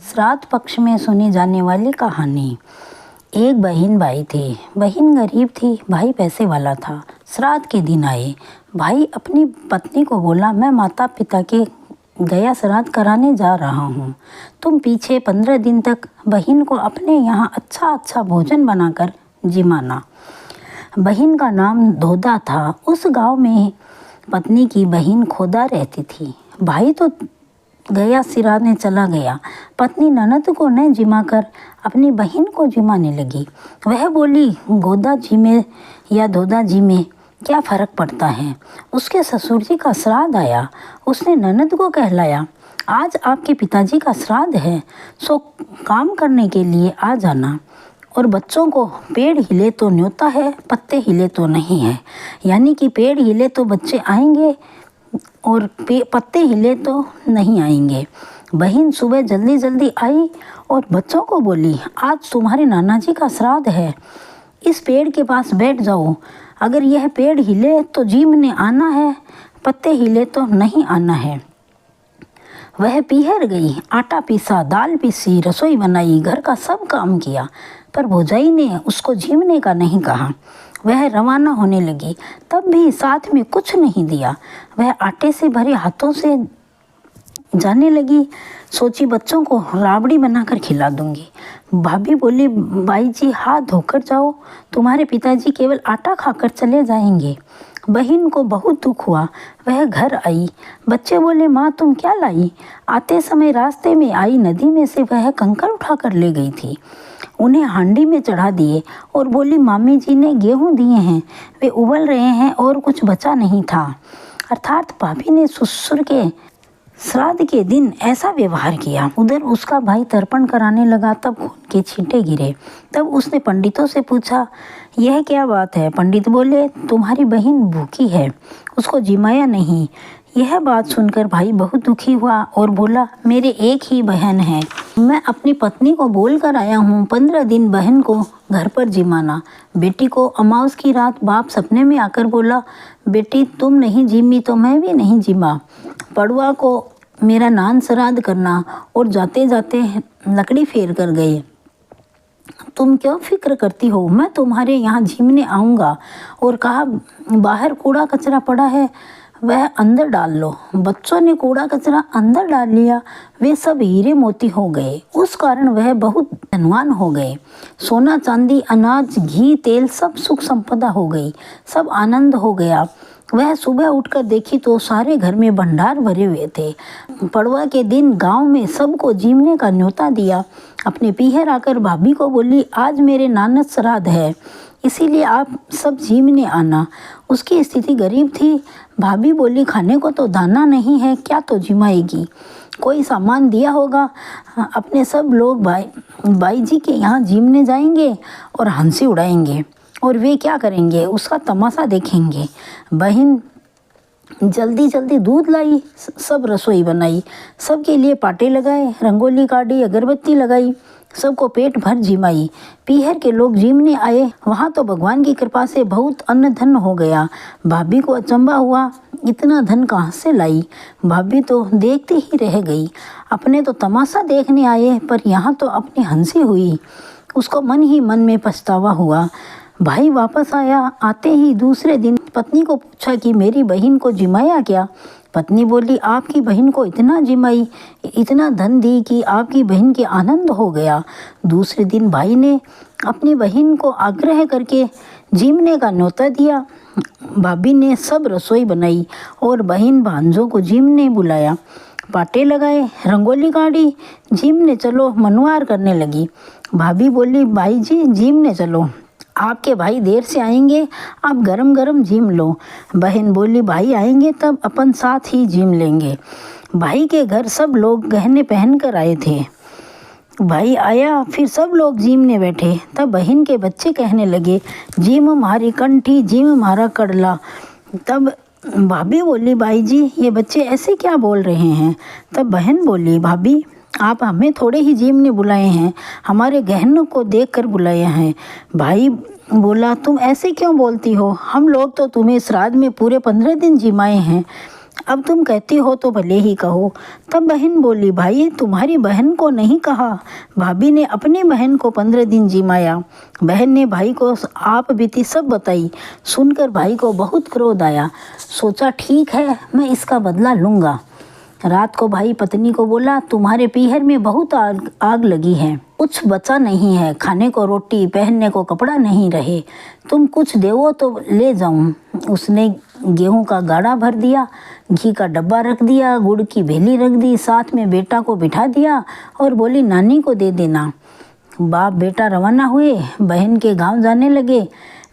श्राद्ध पक्ष में सुनी जाने वाली कहानी। एक बहन भाई थे। बहन गरीब थी, भाई पैसे वाला था। श्राद्ध के दिन आए। भाई अपनी पत्नी को बोला, मैं माता पिता के गया श्राद्ध कराने जा रहा हूँ। तुम पीछे 15 दिन तक बहन को अपने यहाँ अच्छा भोजन बनाकर जिमाना। बहन का नाम धोदा था। उस गांव में पत्नी की बहन खोदा रहती थी। भाई तो गया सिराने चला गया। पत्नी ननद को न जिमाकर अपनी बहन को जिमाने लगी। वह बोली, गोदा जी में या धोदा जी में क्या फ़र्क पड़ता है। उसके ससुर जी का श्राद्ध आया। उसने ननद को कहलाया, आज आपके पिताजी का श्राद्ध है, सो काम करने के लिए आ जाना। और बच्चों को पेड़ हिले तो न्योता है, पत्ते हिले तो नहीं है। यानी कि पेड़ हिले तो बच्चे आएंगे और पत्ते हिले तो नहीं आएंगे। बहन सुबह जल्दी आई और बच्चों को बोली, आज तुम्हारे नाना जी का श्राद्ध है, इस पेड़ के पास बैठ जाओ। अगर यह पेड़ हिले तो जीम ने आना है, पत्ते हिले तो नहीं आना है। वह पीहर गई, आटा पीसा, दाल पीसी, रसोई बनाई, घर का सब काम किया, पर भौजाई ने उसको झीमने का नहीं कहा। वह रवाना होने लगी, तब भी साथ में कुछ नहीं दिया। वह आटे से भरे हाथों से जाने लगी। सोची, बच्चों को राबड़ी बनाकर खिला दूंगी। भाभी बोली, बाई जी हाथ धोकर जाओ, तुम्हारे पिताजी केवल आटा खाकर चले जाएंगे। बहन को बहुत दुख हुआ। वह घर आई। बच्चे बोले, माँ तुम क्या लाई। आते समय रास्ते में आई नदी में से वह कंकर उठाकर ले गई थी। उन्हें हांडी में चढ़ा दिए और बोली, मामी जी ने गेहूं दिए हैं, वे उबल रहे हैं और कुछ बचा नहीं था। अर्थात भाभी ने ससुर के श्राद्ध के दिन ऐसा व्यवहार किया। उधर उसका भाई तर्पण कराने लगा, तब खून के छींटे गिरे। तब उसने पंडितों से पूछा, यह क्या बात है। पंडित बोले, तुम्हारी बहन भूखी है, उसको जिमाया नहीं। यह बात सुनकर भाई बहुत दुखी हुआ और बोला, मेरे एक ही बहन है, मैं अपनी पत्नी को बोल कर आया हूँ 15 दिन बहन को घर पर जिमाना। बेटी को अमावस की रात बाप सपने में आकर बोला, बेटी तुम नहीं जिमी तो मैं भी नहीं जिमा। पड़ुआ को मेरा नान श्राद्ध करना। और जाते जाते लकड़ी फेर कर गए। तुम क्यों फिक्र करती हो, मैं तुम्हारे यहाँ झीमने आऊँगा। और कहा, बाहर कूड़ा कचरा पड़ा है, वह अंदर डाल लो। बच्चों ने कूड़ा कचरा अंदर डाल लिया। वे सब हीरे मोती हो गए। उस कारण वह बहुत धनवान हो गए। सोना चांदी, अनाज, घी, तेल सब सुख संपदा हो गई। सब आनंद हो गया। वह सुबह उठकर देखी तो सारे घर में भंडार भरे हुए थे। पड़वा के दिन गांव में सबको जीमने का न्योता दिया। अपने पीहर आकर भाभी को बोली, आज मेरे नानद श्राद्ध है, इसीलिए आप सब जीमने आना। उसकी स्थिति गरीब थी। भाभी बोली, खाने को तो दाना नहीं है, क्या तो जिमाएगी। कोई सामान दिया होगा। अपने सब लोग बाई जी के यहाँ जीमने जाएंगे और हंसी उड़ाएंगे। और वे क्या करेंगे, उसका तमाशा देखेंगे। बहन जल्दी दूध लाई, सब रसोई बनाई, सबके लिए पाटे लगाए, रंगोली काटी, अगरबत्ती लगाई, सबको पेट भर जिमाई। पीहर के लोग जिमने आए। वहाँ तो भगवान की कृपा से बहुत अन्न धन हो गया। भाभी को अचंभा हुआ, इतना धन कहाँ से लाई। भाभी तो देखते ही रह गई। अपने तो तमाशा देखने आए, पर यहाँ तो अपनी हंसी हुई। उसको मन ही मन में पछतावा हुआ। भाई वापस आया। आते ही दूसरे दिन पत्नी को पूछा कि मेरी बहन को जिमाया क्या। पत्नी बोली, आपकी बहन को इतना जिमाई, इतना धन दी कि आपकी बहन के आनंद हो गया। दूसरे दिन भाई ने अपनी बहन को आग्रह करके जिमने का न्योता दिया। भाभी ने सब रसोई बनाई और बहन भांजों को जिमने बुलाया। पाटे लगाए, रंगोली काटी, जिमने चलो मनवार करने लगी। भाभी बोली, भाई जी जिमने चलो, आपके भाई देर से आएंगे, आप गरम गरम जिम लो। बहन बोली, भाई आएंगे तब अपन साथ ही जिम लेंगे। भाई के घर सब लोग गहने पहन कर आए थे। भाई आया, फिर सब लोग जिमने बैठे। तब बहन के बच्चे कहने लगे, जिम हमारी कंठी, जिम हमारा कड़ला। तब भाभी बोली, भाई जी ये बच्चे ऐसे क्या बोल रहे हैं। तब बहन बोली, भाभी आप हमें थोड़े ही जिमने बुलाए हैं, हमारे गहनों को देखकर बुलाए हैं। भाई बोला, तुम ऐसे क्यों बोलती हो, हम लोग तो तुम्हें श्राद्ध में पूरे 15 दिन जिमाए हैं। अब तुम कहती हो तो भले ही कहो। तब बहन बोली, भाई तुम्हारी बहन को नहीं कहा। भाभी ने अपनी बहन को 15 दिन जिमाया। बहन ने भाई को आप बीती सब बताई। सुनकर भाई को बहुत क्रोध आया। सोचा ठीक है, मैं इसका बदला लूँगा। रात को भाई पत्नी को बोला, तुम्हारे पीहर में बहुत आग लगी है, कुछ बचा नहीं है, खाने को रोटी, पहनने को कपड़ा नहीं रहे, तुम कुछ देवो तो ले जाऊं। उसने गेहूं का गाड़ा भर दिया, घी का डब्बा रख दिया, गुड़ की भेली रख दी, साथ में बेटा को बिठा दिया और बोली, नानी को दे देना। बाप बेटा रवाना हुए, बहन के गांव जाने लगे।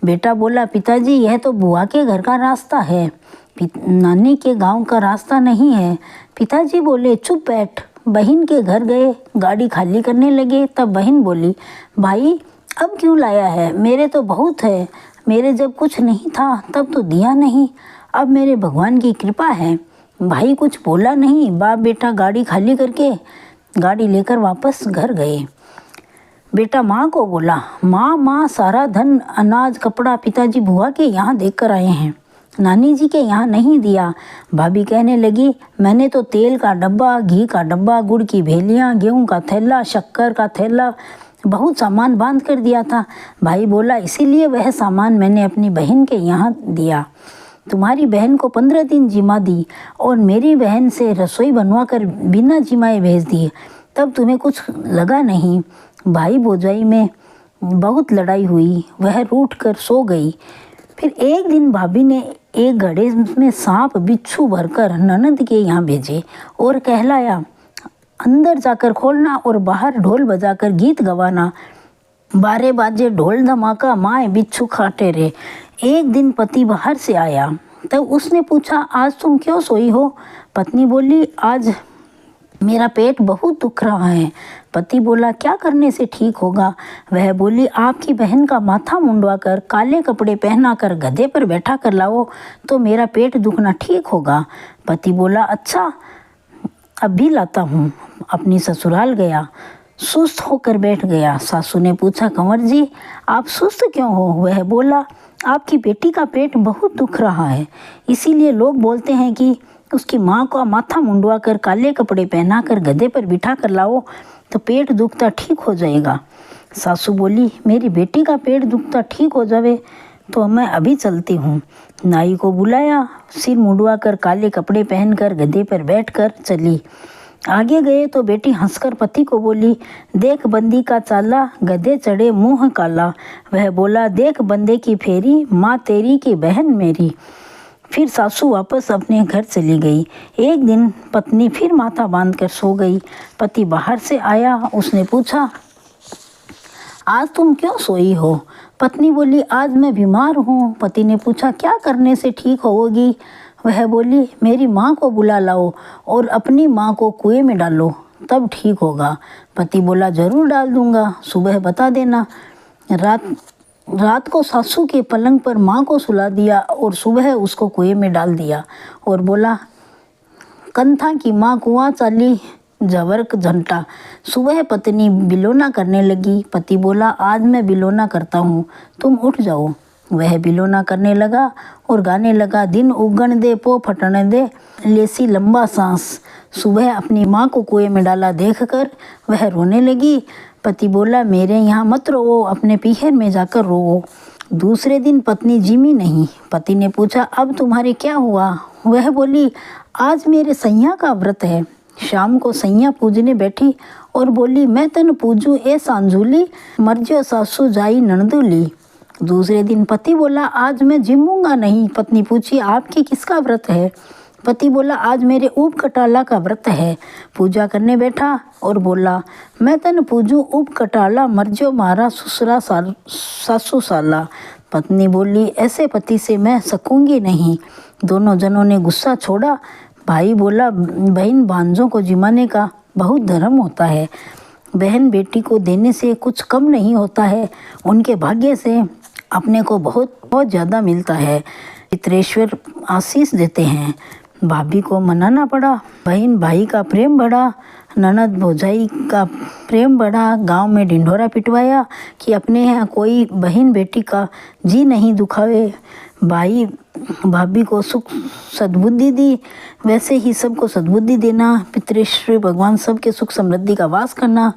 बेटा बोला, पिताजी यह तो बुआ के घर का रास्ता है, नानी के गांव का रास्ता नहीं है। पिताजी बोले, चुप बैठ। बहन के घर गए, गाड़ी खाली करने लगे। तब बहन बोली, भाई अब क्यों लाया है, मेरे तो बहुत है, मेरे जब कुछ नहीं था तब तो दिया नहीं, अब मेरे भगवान की कृपा है। भाई कुछ बोला नहीं। बाप बेटा गाड़ी खाली करके गाड़ी लेकर वापस घर गए। बेटा माँ को बोला, माँ सारा धन, अनाज, कपड़ा पिताजी बुआ के यहाँ देख कर आए हैं, नानी जी के यहाँ नहीं दिया। भाभी कहने लगी, मैंने तो तेल का डब्बा, घी का डब्बा, गुड़ की भेलियाँ, गेहूं का थैला, शक्कर का थैला, बहुत सामान बांध कर दिया था। भाई बोला, इसीलिए वह सामान मैंने अपनी बहन के यहाँ दिया। तुम्हारी बहन को 15 दिन जिमा दी और मेरी बहन से रसोई बनवा कर बिना जिमाए भेज दिए, तब तुम्हें कुछ लगा नहीं। भाई भौजाई में बहुत लड़ाई हुई, वह रूठ कर सो गई। फिर एक दिन भाभी ने एक घड़े में सांप बिच्छू भरकर ननद के यहाँ भेजे और कहलाया, अंदर जाकर खोलना और बाहर ढोल बजाकर गीत गवाना। 12 बाजे ढोल धमाका, माए बिच्छू खाटे रे। एक दिन पति बाहर से आया, तब उसने पूछा, आज तुम क्यों सोई हो? पत्नी बोली, आज मेरा पेट बहुत दुख रहा है। पति बोला, क्या करने से ठीक होगा? वह बोली, आपकी बहन का माथा मुंडवा कर, काले कपड़े पहना कर, गधे पर बैठा कर लाओ तो मेरा पेट दुखना ठीक होगा। पति बोला, अच्छा अभी लाता हूँ। अपनी ससुराल गया, सुस्त होकर बैठ गया। सासू ने पूछा, कंवर जी आप सुस्त क्यों हो? वह बोला, आपकी बेटी का पेट बहुत दुख रहा है, इसीलिए लोग बोलते हैं कि उसकी माँ को माथा मुंडवा कर, काले कपड़े पहना कर, गधे पर बिठा कर लाओ तो पेट दुखता ठीक हो जाएगा। सासू बोली, मेरी बेटी का पेट दुखता ठीक हो जावे तो मैं अभी चलती हूँ। नाई को बुलाया, सिर मुंडवा कर, काले कपड़े पहनकर गधे पर बैठकर चली। आगे गए तो बेटी हंसकर पति को बोली, देख बंदी का चाला, गधे चढ़े मुँह काला। वह बोला, देख बंदे की फेरी, माँ तेरी की बहन मेरी। फिर सासू वापस अपने घर चली गई। एक दिन पत्नी फिर माथा बांध कर सो गई। पति बाहर से आया, उसने पूछा, आज तुम क्यों सोई हो? पत्नी बोली, आज मैं बीमार हूँ। पति ने पूछा, क्या करने से ठीक होगी? वह बोली, मेरी माँ को बुला लाओ और अपनी माँ को कुएं में डालो तब ठीक होगा। पति बोला, जरूर डाल दूंगा, सुबह बता देना। रात को सासू के पलंग पर माँ को सुला दिया और सुबह उसको कुएं में डाल दिया और बोला, कंथा की माँ कुआं चाली जवर्क झंटा। सुबह पत्नी बिलोना करने लगी। पति बोला, आज मैं बिलोना करता हूँ, तुम उठ जाओ। वह बिलोना करने लगा और गाने लगा, दिन उगन दे पो फटने दे, लेसी लंबा सांस। सुबह अपनी माँ को कुएं में डाला देखकर वह रोने लगी। पति बोला, मेरे यहाँ मत रोओ, अपने पीहर में जाकर रोओ। दूसरे दिन पत्नी जिमी नहीं। पति ने पूछा, अब तुम्हारे क्या हुआ? वह बोली, आज मेरे सैया का व्रत है। शाम को सैया पूजने बैठी और बोली, मैं तन पूजू ए सांझूली, मर्जो सासू जाई नंदुली। दूसरे दिन पति बोला, आज मैं जिमूंगा नहीं। पत्नी पूछी, आपकी किसका व्रत है? पति बोला, आज मेरे ऊप कटाला का व्रत है। पूजा करने बैठा और बोला, मैं तन पूजू ऊप कटाला, मर्जो मारा ससुरा सासू साला। पत्नी बोली, ऐसे पति से मैं सकूंगी नहीं। दोनों जनों ने गुस्सा छोड़ा। भाई बोला, बहन भांजों को जिमाने का बहुत धर्म होता है, बहन बेटी को देने से कुछ कम नहीं होता है, उनके भाग्य से अपने को बहुत बहुत ज़्यादा मिलता है। पितरेश्वर आशीष देते हैं। भाभी को मनाना पड़ा। बहन भाई का प्रेम बढ़ा, ननद भौजाई का प्रेम बढ़ा। गांव में ढिंढोरा पिटवाया कि अपने यहाँ कोई बहन बेटी का जी नहीं दुखावे। भाई भाभी को सुख सद्बुद्धि दी, वैसे ही सबको सद्बुद्धि देना, पितृश्री भगवान सबके सुख समृद्धि का वास करना।